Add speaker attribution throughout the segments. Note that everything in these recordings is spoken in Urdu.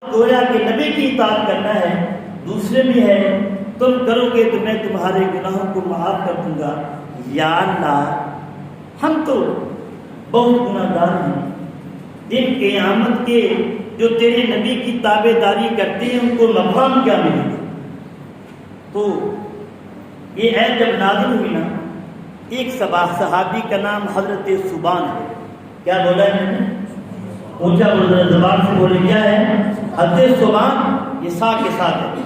Speaker 1: گویا کہ نبی کی اطاعت کرنا ہے، دوسرے بھی ہے تم کرو گے تو میں تمہارے گناہوں کو معاف کر دوں گا۔ یا اللہ ہم تو بہت گناہ گار ہیں، دن قیامت کے جو تیرے نبی کی تابع داری کرتے ہیں ان کو مقام کیا ملے گا؟ تو یہ آیت جب نازل ہوئی نا، ایک صحابی کا نام حضرت ثوبان ہے۔ کیا بولا ہے میں نے؟ اونچا بول زبان سے بولے، کیا ہے؟ حضرت ثوبان، یہ سا کے ساتھ ہے۔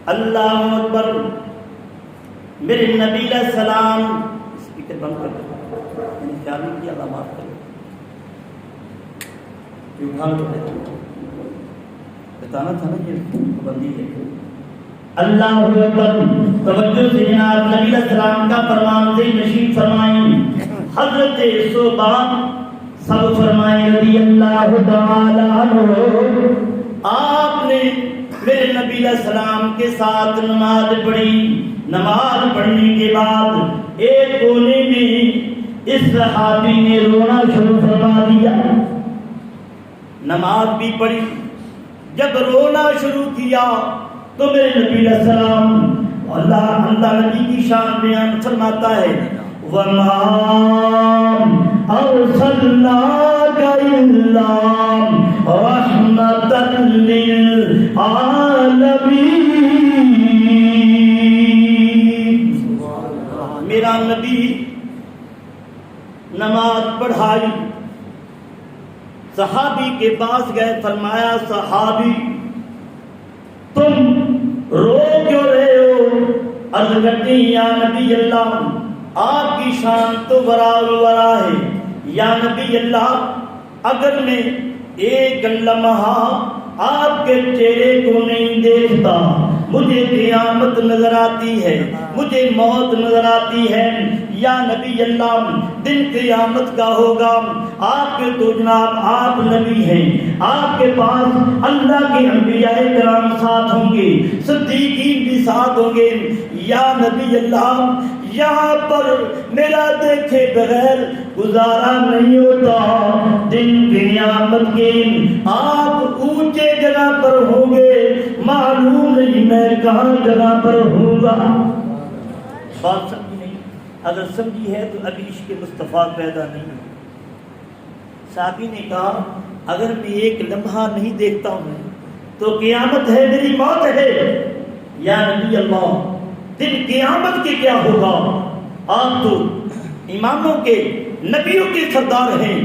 Speaker 1: اللہ اکبر، میرے نبی علیہ السلام، اسپیکر بند کر دو، میں نے خیال نہیں کیا، اللہ معاف کرے، بتانا تھا نا یہ پابندی ہے۔ اللہ اکبر، توجہ سے جناب نبی علیہ السلام کا فرمان سے نشین فرمائیں۔ حضرت ثوبان سب فرمائیں رضی اللہ تعالی عنہ، آپ نے میرے نبی علیہ السلام کے ساتھ نماز پڑھی۔ نماز پڑھنے کے بعد ایک کونے میں اس صحابی نے رونا شروع فرما دیا۔ نماز بھی پڑھی، جب رونا شروع کیا تو میرے نبی علیہ السلام، اللہ نبی کی شان بیان فرماتا ہے، وَمَا أَرْسَلْنَاكَ إِلَّا رَحْمَةً لِّلْعَالَمِينَ۔ میرا نبی نماز پڑھائی، صحابی کے پاس گئے، فرمایا صحابی تم رو کیوں رہے ہو؟ عرض کرتے یا نبی اللہ آپ کی شان تو ورا ہے، یا نبی اللہ اگر میں ایک لمحہ آپ کے چہرے کو نہیں دیکھتا مجھے قیامت نظر آتی ہے، مجھے موت نظر آتی ہے۔ یا نبی اللہ دن قیامت کا ہوگا، آپ کے تو جناب آپ نبی ہیں، آپ کے پاس اللہ کے انبیاء کرام ساتھ ہوں گے، صدیقین بھی ساتھ ہوں گے۔ یا نبی اللہ یہاں پر میرا دیکھے بغیر گزارا نہیں ہوتا، دن قیامت کے آپ اونچے جگہ پر ہوں گے، معلوم نہیں میں کہاں جگہ پر ہوں گا۔ بات سمجھی نہیں؟ اگر سمجھی ہے تو ابھی عشق مصطفیٰ پیدا نہیں ہو۔ صحابی نے کہا اگر میں ایک لمحہ نہیں دیکھتا ہوں تو قیامت ہے، میری موت ہے۔ یا نبی اللہ دن قیامت کے کیا ہوگا؟ آپ تو اماموں کے نبیوں کے سردار ہیں۔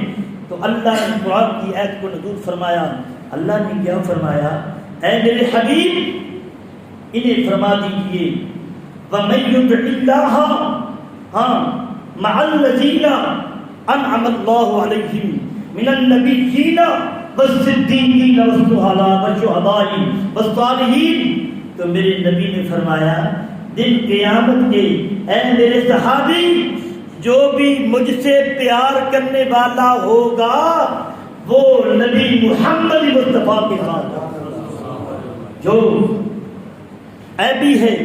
Speaker 1: تو اللہ نے قرآن کی آیت کو نزول فرمایا۔ اللہ نے کیا فرمایا؟ اے میرے حبیب انہیں فرما دیجئے وَمَن يُطِعِ اللَّهَ مَعَ الَّذِينَ أَنْعَمَ اللَّهُ عَلَيْهِمْ مِنَ النَّبِيِّينَ وَالصِّدِّيقِينَ وَالشُّهَدَاءِ وَالصَّالِحِينَ۔ تو میرے نبی نے فرمایا دن قیامت کے اے میرے صحابی جو بھی مجھ سے پیار کرنے والا ہوگا وہ نبی محمد مصطفیٰ کے ساتھ، جو عیبی ہے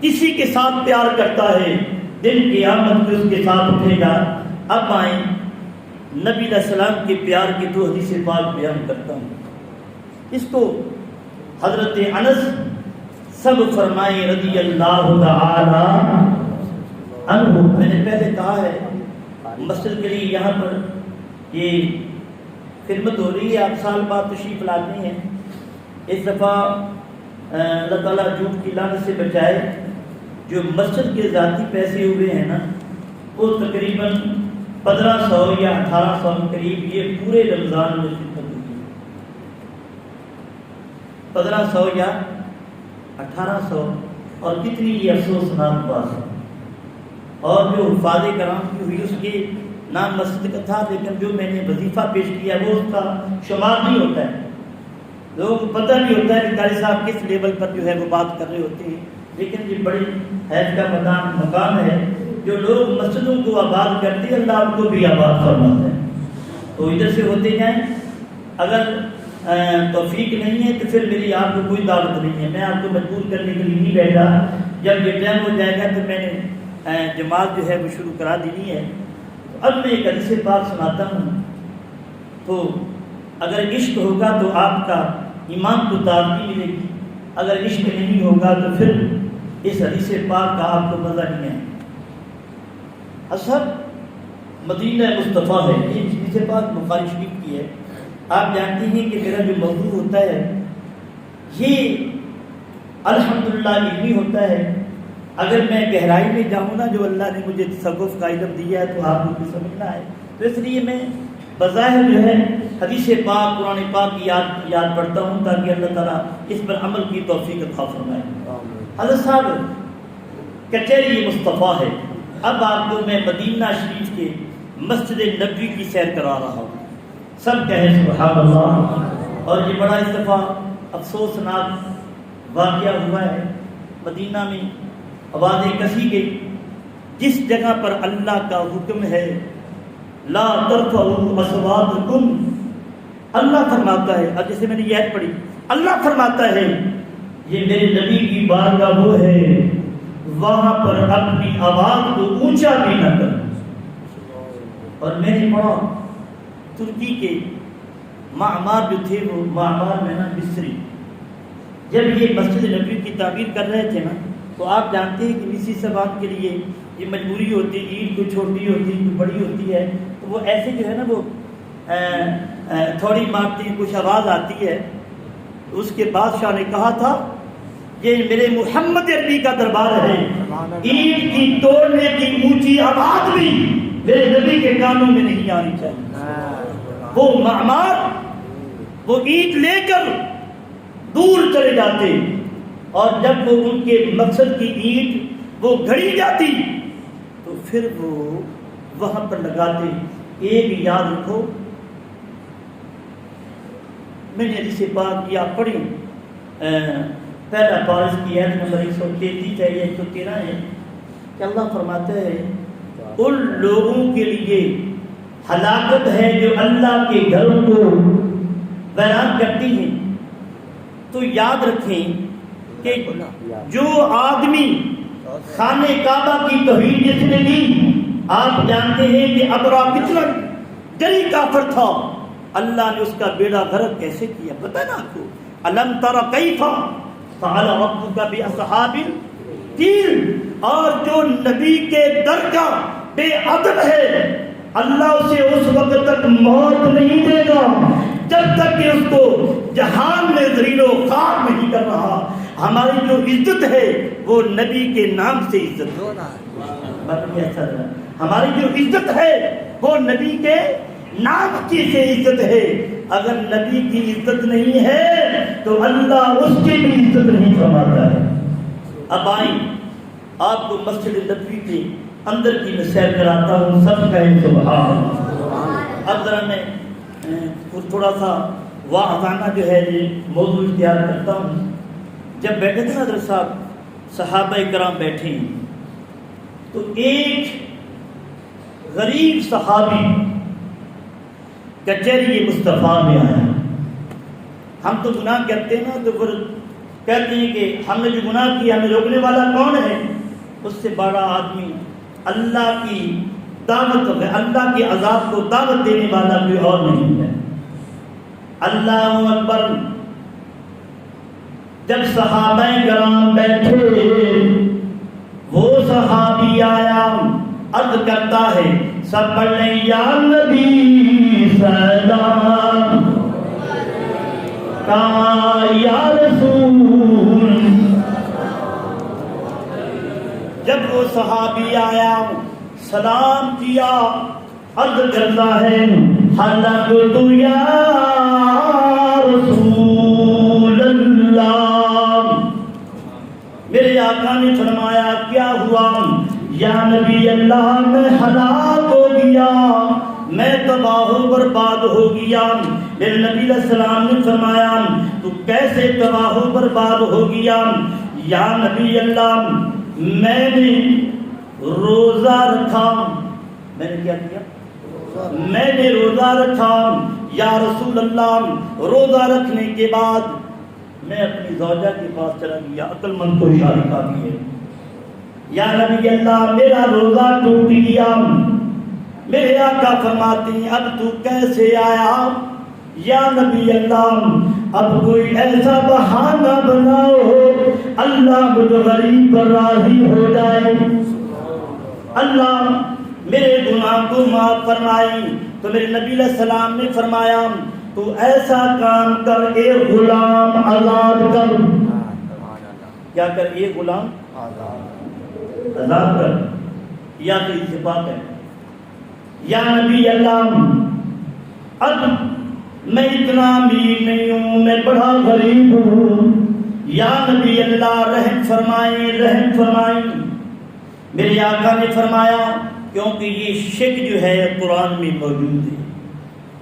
Speaker 1: کسی کے ساتھ پیار کرتا ہے دن قیامت میں اس کے ساتھ اٹھے گا۔ اب آئیں نبی علیہ السلام کے پیار کی دو حدیث پاک بیان کرتا ہوں۔ اس کو حضرت انس سب فرمائے رضی اللہ تعالی عنہ۔ میں نے پہلے کہا ہے مسجد کے لیے یہاں پر یہ خدمت ہو رہی ہے، آپ سال بعد تشریف لاتے ہیں۔ اس دفعہ اللہ تعالیٰ جھوٹ کی لعنت سے بچائے، جو مسجد کے ذاتی پیسے ہوئے ہیں نا وہ تقریباً 1500 یا 1800 کے قریب یہ پورے رمضان میں خدمت ہوئی، 1500 یا 1800، اور کتنی یہ افسوس نام بات ہے۔ اور جو حفاظ کرام کی ہوئی اس کے نام مسجد کا تھا، لیکن جو میں نے وظیفہ پیش کیا وہ اس کا شمار نہیں ہوتا ہے، لوگوں کو پتہ نہیں ہوتا ہے کہ قاری صاحب کس لیول پر جو ہے وہ بات کر رہے ہوتے ہیں۔ لیکن یہ بڑی حیث کا مقام ہے، جو لوگ مسجدوں کو آباد کرتے ہیں اللہ ان کو بھی آباد فرماتا ہے۔ تو ادھر سے ہوتے جائیں، اگر توفیق نہیں ہے تو پھر میری آپ کو کوئی دعوت نہیں ہے، میں آپ کو مجبور کرنے کے لیے نہیں بیٹھا۔ جب یہ ٹائم ہو جائے گا تو میں نے جماعت جو ہے وہ شروع کرا دینی ہے۔ اب میں ایک حدیث پاک سناتا ہوں۔ تو اگر عشق ہوگا تو آپ کا ایمان کو تازگی ملے گی، اگر عشق نہیں ہوگا تو پھر اس حدیث پاک کا آپ کو مزہ نہیں ہے۔ اصل مدینہ مصطفیٰ ہے، یہ حدیث پاک بخاری شریف کی ہے۔ آپ جانتے ہیں کہ میرا جو موضوع ہوتا ہے یہ الحمدللہ علمی ہوتا ہے۔ اگر میں گہرائی میں جاؤں نا، جو اللہ نے مجھے تصوف کا علم دیا ہے، تو آپ کو بھی سمجھنا ہے، تو اس لیے میں بظاہر جو ہے حدیث پاک قرآن پاک کی یاد پڑھتا ہوں تاکہ اللہ تعالیٰ اس پر عمل کی توفیق عطا فرمائے۔ حضرت صاحب کچہری مصطفیٰ ہے۔ اب آپ کو میں مدینہ شریف کے مسجد نبوی کی سیر کرا رہا ہوں، سب کہیں سبحان اللہ۔ اور یہ بڑا اس دفعہ افسوسناک واقعہ ہوا ہے، مدینہ میں آوازیں کسی گئی، جس جگہ پر اللہ کا حکم ہے لا ترفعوا اصواتکم، اللہ فرماتا ہے، اب جیسے میں نے یہ آیت پڑھی، اللہ فرماتا ہے یہ میرے نبی کی بارگاہ وہ ہے وہاں پر اپنی آواز کو اونچا بھی نہ کر۔ اور میں نے پڑھا ترکی کے معمار جو تھے، وہ معمار میں نا مصری، جب یہ مسجد نبوی کی تعمیر کر رہے تھے نا، تو آپ جانتے ہیں کہ مصری زبان کے لیے یہ مجبوری ہوتی ہے، اینٹ کوئی چھوٹی ہوتی ہے کوئی بڑی ہوتی ہے، تو وہ ایسے جو ہے نا وہ تھوڑی مارتی ہیں، کچھ آواز آتی ہے۔ اس کے بادشاہ نے کہا تھا یہ میرے محمد عربی کا دربار ہے، اینٹ کی توڑنے کی اونچی آواز بھی میرے نبی کے کانوں میں نہیں آنی چاہیے۔ وہ معمار وہ اینٹ لے کر دور چلے جاتے، اور جب وہ ان کے مقصد کی اینٹ وہ گھڑی جاتی تو پھر وہ وہاں پر لگاتے۔ ایک یاد رکھو، میں نے حدیث پاک کی آپ پڑھی، پہلا پارس کی آیت نمبر 133 ہے، 113 ہے، کہ اللہ فرماتا ہے ان لوگوں کے لیے ہلاکت ہے جو اللہ کے گھروں کو ویران کرتی ہیں۔ تو یاد رکھیں کہ جو آدمی خانہ کعبہ کی توہین جس نے کی، آپ جانتے ہیں کہ ابرا کتنا جلی کافر تھا، اللہ نے اس کا بیڑا غرق کیسے کیا پتہ ہے نا آپ کو؟ الم تر کیف فعل ربک باصحاب الفیل۔ اور جو نبی کے در کا بے ادب ہے، اللہ اسے اس وقت تک موت نہیں دے گا جب تک کہ اس کو جہان میں ذلیل و خوار نہیں کر رہا۔ ہماری جو عزت ہے وہ نبی کے نام سے عزت ہے، ہماری جو عزت ہے وہ نبی کے نام کی سے عزت ہے۔ اگر نبی کی عزت نہیں ہے تو اللہ اس کی بھی عزت نہیں فرماتا ہے۔ اب آئیں آپ کو مسجد نبوی کے اندر کی میں سیر کراتا ہوں، سب کہیں سبحان اللہ۔ اب ذرا میں تھوڑا سا واعظانہ جو ہے یہ موضوع اختیار کرتا ہوں۔ جب بیٹھے تھے حضرت صاحب، صحابہ کرام بیٹھے ہیں، تو ایک غریب صحابی کچہری مصطفیٰ میں آیا۔ ہم تو گناہ کرتے ہیں نا، تو پھر کہتے ہیں کہ ہم نے جو گناہ کیا ہمیں روکنے والا کون ہے؟ اس سے بڑا آدمی اللہ کی دعوت ہے، اللہ کے عذاب کو دعوت دینے والا کوئی اور نہیں ہے۔ اللہ اکبر۔ جب صحابہ کرام بیٹھے، وہ صحابی آیا، عرض کرتا ہے سب پڑھ لیں یا نبی سلام کا یا رسول۔ جب وہ صحابی آیا سلام کیا، عرض کرتا ہے حلقت یا رسول اللہ۔ میرے آقا نے فرمایا کیا ہوا؟ یا نبی اللہ میں ہلاک ہو گیا، میں تباہ و برباد ہو گیا۔ میرے نبی علیہ السلام نے فرمایا تو کیسے تباہ و برباد ہو گیا؟ یا نبی اللہ میں نے روزہ رکھا۔ میں نے کیا کیا؟ میں نے روزہ رکھا۔ یا رسول اللہ روزہ رکھنے کے بعد میں اپنی زوجہ کے پاس چلا گیا، عقل مند کو اشارہ کا بھی ہے۔ یا نبی اللہ میرا روزہ ٹوٹ گیا۔ میرے آقا فرماتے ہیں اب تو کیسے آیا؟ یا نبی اللہ اب کوئی ایسا بہانہ بناؤ اللہ مجھ غریب پر راضی ہو جائے، اللہ میرے گناہ کو معاف فرمائے۔ تو میرے نبی علیہ السلام نے فرمایا تو ایسا کام کر، ایک غلام آزاد کر۔ کیا کر؟ ایک غلام آزاد کر۔ یا تو اتفاق ہے، یا نبی اللہ اب میں اتنا امیر نہیں ہوں، میں بڑا غریب ہوں، یا نبی اللہ رحم فرمائیں، رحم فرمائیں۔ میرے آقا نے فرمایا کیونکہ یہ شک جو ہے قرآن میں موجود ہے۔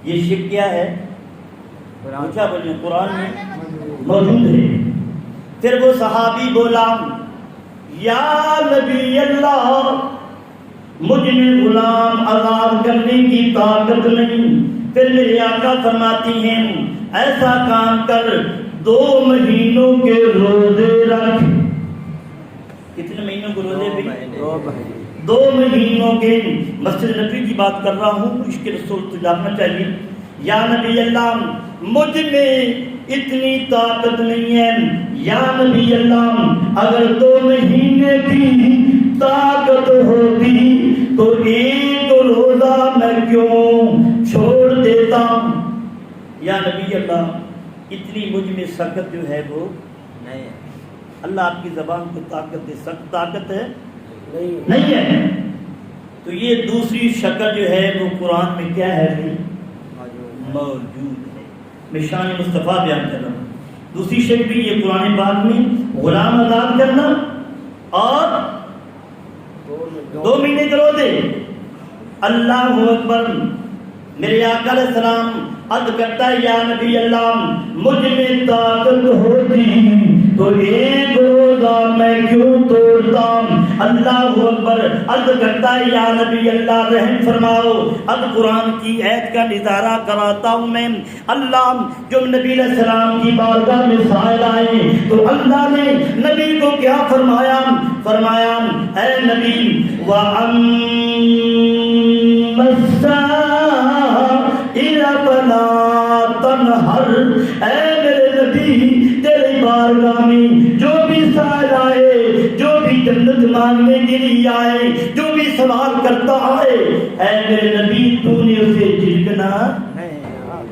Speaker 1: یہ شک کیا ہے؟ کیا بولیں؟ قرآن میں موجود ہے۔ پھر وہ صحابی بولا یا نبی اللہ مجھ میں غلام آزاد کرنے کی طاقت نہیں۔ پھر میرے آقا فرماتی ہیں ایسا کام کر، 2 مہینوں کے روزے رکھ۔ کتنے مہینوں کے روزے بھی؟ 2 مہینوں کے۔ مسجد نبی کی بات کر رہا ہوں، عشق رسول تو جاننا چاہیے۔ یا نبی اللہ مجھ میں اتنی طاقت نہیں ہے، یا نبی اللہ اگر 2 مہینے کی طاقت ہوتی تو ایک روزہ میں کیوں چھوڑ دیتا۔ یا نبی اللہ اتنی مجھ میں سخت جو ہے وہ نہیں ہے۔ اللہ آپ کی زبان کو طاقت دے، سخت طاقت ہے نہیں ہے۔ تو یہ دوسری شکل جو ہے وہ قرآن میں کیا ہے؟ موجود ہے۔ میں شان مصطفیٰ بیان کر رہا ہوں۔ دوسری شکل بھی یہ قرآن پاک میں غلام آزاد کرنا اور 2 مہینے کے روزے۔ اللہ اکبر۔ میرے آقا علیہ السلام عرض کرتا ہے یا نبی اللہ مجھ میں طاقت ہوتی تو ایک روزہ میں کیوں توڑتا۔ اللہ اکبر۔ عرض کرتا ہے یا نبی اللہ رحم فرماؤ۔ اب قرآن کی آیت کا نظارہ کراتا ہوں میں۔ اللہ جو نبی علیہ السلام کی بارگاہ میں سائل آئے تو اللہ نے نبی کو کیا فرمایا؟ فرمایا اے نبی فَلَا تَنْهَرْ، اے میرے نبی تیری بارگاہ میں جو بھی سائل آئے، جو بھی جنت مانگنے کے لیے آئے، جو بھی سوال کرتا آئے، اے میرے نبی تو نے اسے جھلکنا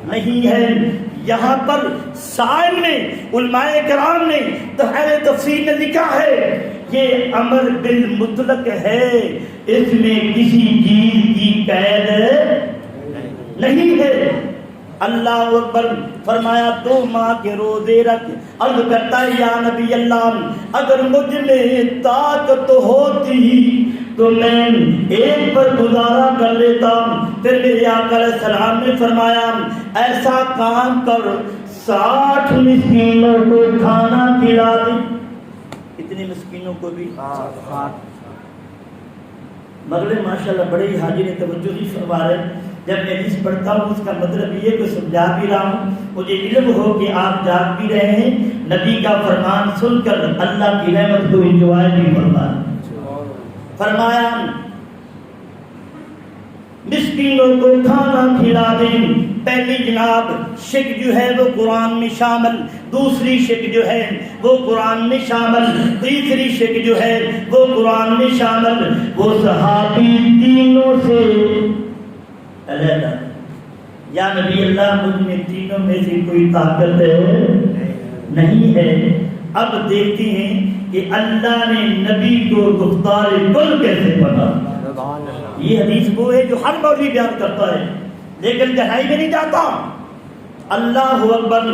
Speaker 1: نہیں ہے۔ یہاں پر سائل نے، علماء کرام نے تحریر تفسیر نے لکھا ہے یہ امر بالمطلق ہے، اس میں کسی چیز کی قید نہیں ہے۔ اللہ اکبر۔ فرمایا 2 ماہ کے روزے رکھ۔ عرض کرتا ہے یا نبی اللہ اگر مجھ میں طاقت ہوتی تو میں ایک پر گزارا کر لیتا۔ پھر میرے آقا علیہ السلام نے فرمایا ایسا کام کر 60 مسکینوں کو کھانا کھلا دے۔ کتنے مسکینوں کو بھی؟ مغرب ماشاءاللہ بڑے ہی حاجی نے توجہ نہیں فرما رہے۔ جب میں حدیث پڑھتا ہوں اس کا مطلب یہ کہ سمجھا بھی رہا ہوں، مجھے علم ہو کہ آپ جاگ بھی رہے ہیں، نبی کا فرمان سن کر اللہ کی رحمت کو انجوائے بھی فرمایا مسکینوں کو کھانا کھلا دیں۔ پہلی جناب شک جو ہے وہ قرآن میں شامل، دوسری شک جو ہے وہ قرآن میں شامل، تیسری شک جو ہے وہ قرآن میں شامل۔ وہ صحابی تینوں سے علیحدہ، یا نبی اللہ مجھ میں تینوں میں سے کوئی طاقت نہیں ہے۔ اب دیکھتے ہیں کہ اللہ نے نبی کو گفتار کل کیسے پڑھا۔ یہ حدیث وہ ہے جو ہر مولوی بیان کرتا ہے لیکن گہرائی میں نہیں جاتا۔ اللہ اکبر۔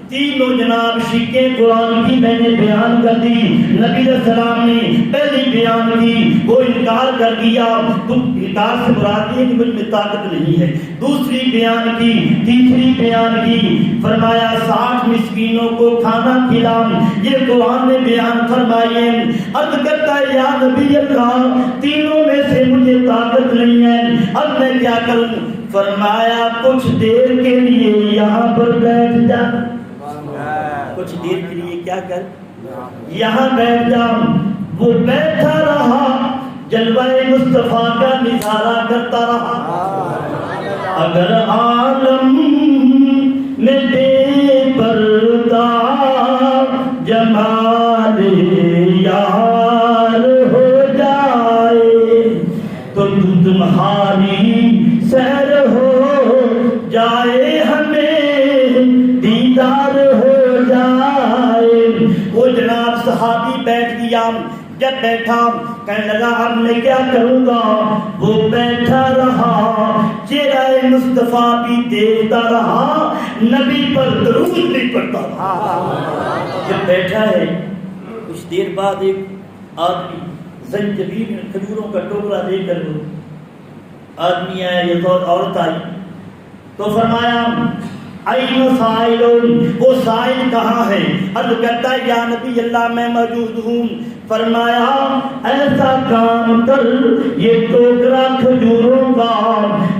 Speaker 1: تینوں جناب شکیں قرآن کی میں نے بیان کر دی۔ نبی علیہ السلام نے پہلی بیان کی، وہ انکار کر دیا، تو انکار سے مراد یہ کہ مجھ میں طاقت نہیں ہے۔ دوسری بیان کی، تیسری بیان کی، فرمایا 60 مسکینوں کو کھانا کھلا، یہ قرآن نے بیان فرمائے۔ عرض کرتا ہے یا نبی اللہ تینوں میں سے مجھے طاقت نہیں ہے، اب میں کیا کروں؟ فرمایا کچھ دیر کے لیے یہاں پر بیٹھ جا، کچھ دیر کے لیے کیا کر، یہاں بیٹھ جا۔ وہ بیٹھا رہا، جلوہ مصطفیٰ کا نظارہ کرتا رہا۔ اگر عالم میں بے پردہ جمال یار ہو جائے تو تمہاری سیر ہو جائے ہمیں دیدار ہو جائے. وہ جناب صحابی بیٹھ گیا. جب بیٹھا کہنے لگا اب میں کیا کروں گا. وہ بیٹھا رہا چہرہ مصطفیٰ بھی دیکھتا رہا, نبی پر درود بھی پڑھتا رہا. جب بیٹھا ہے کچھ دیر بعد ایک آدمی زنجبیل کھجوروں کا ٹوکرا دے کر وہ آدمی آیا, یہ تو عورت آئی تو فرمایا این سائلون, وہ سائل کہاں ہے؟ عرض کرتا ہے یا نبی اللہ میں موجود ہوں. فرمایا ایسا کام کر یہ ٹوکرا کھجوروں کا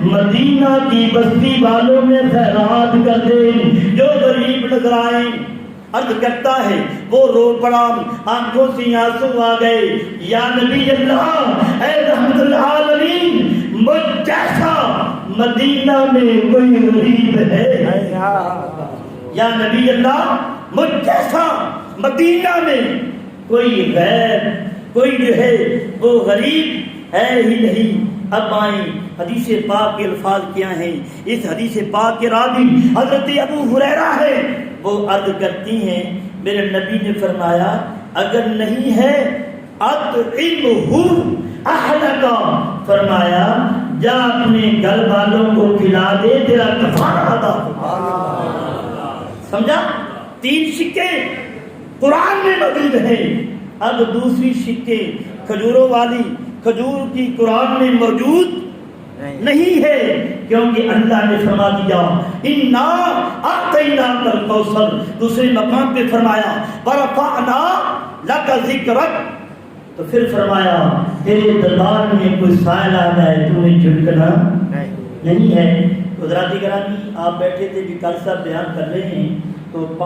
Speaker 1: مدینہ کی بستی والوں میں خیرات کر دے جو غریب نظر آئے. عرض کرتا ہے وہ رو پڑا, آنکھوں سے آنسو آ گئے. یا نبی اللہ اے رحمت العالمین, مجھ جیسا مدینہ میں کوئی غریب ہے؟ یا نبی اللہ مجھ جیسا مدینہ میں کوئی غیر, کوئی جو ہے وہ غریب ہے ہی نہیں. اب آئیں حدیث پاک کے الفاظ کیا ہیں. اس حدیث پاک کے راوی حضرت ابو ہریرہ ہے. وہ عرض کرتی ہیں میرے نبی نے فرمایا اگر نہیں ہے اطعمہ اہلک, فرمایا جا اپنے گھر والوں کو کھلا دے تیرا کفارہ ادا ہو. سمجھا؟ 3 سکے قرآن میں موجود ہیں. اب دوسری سکے کھجوروں والی, کھجور کی قرآن میں موجود نہیں ہے کیونکہ اللہ نے فرما دیا انا اعطیناک الکوثر. دوسرے مقام پہ فرمایا ورفعنا لک ذکرک, تو پھر فرمایا تیرے دربار میں کوئی سائل آ جائے تمہیں جھٹکنا نہیں ہے. حضرات گرامی آپ بیٹھے تھے کہ کل صاحب بیان کر رہے ہیں تو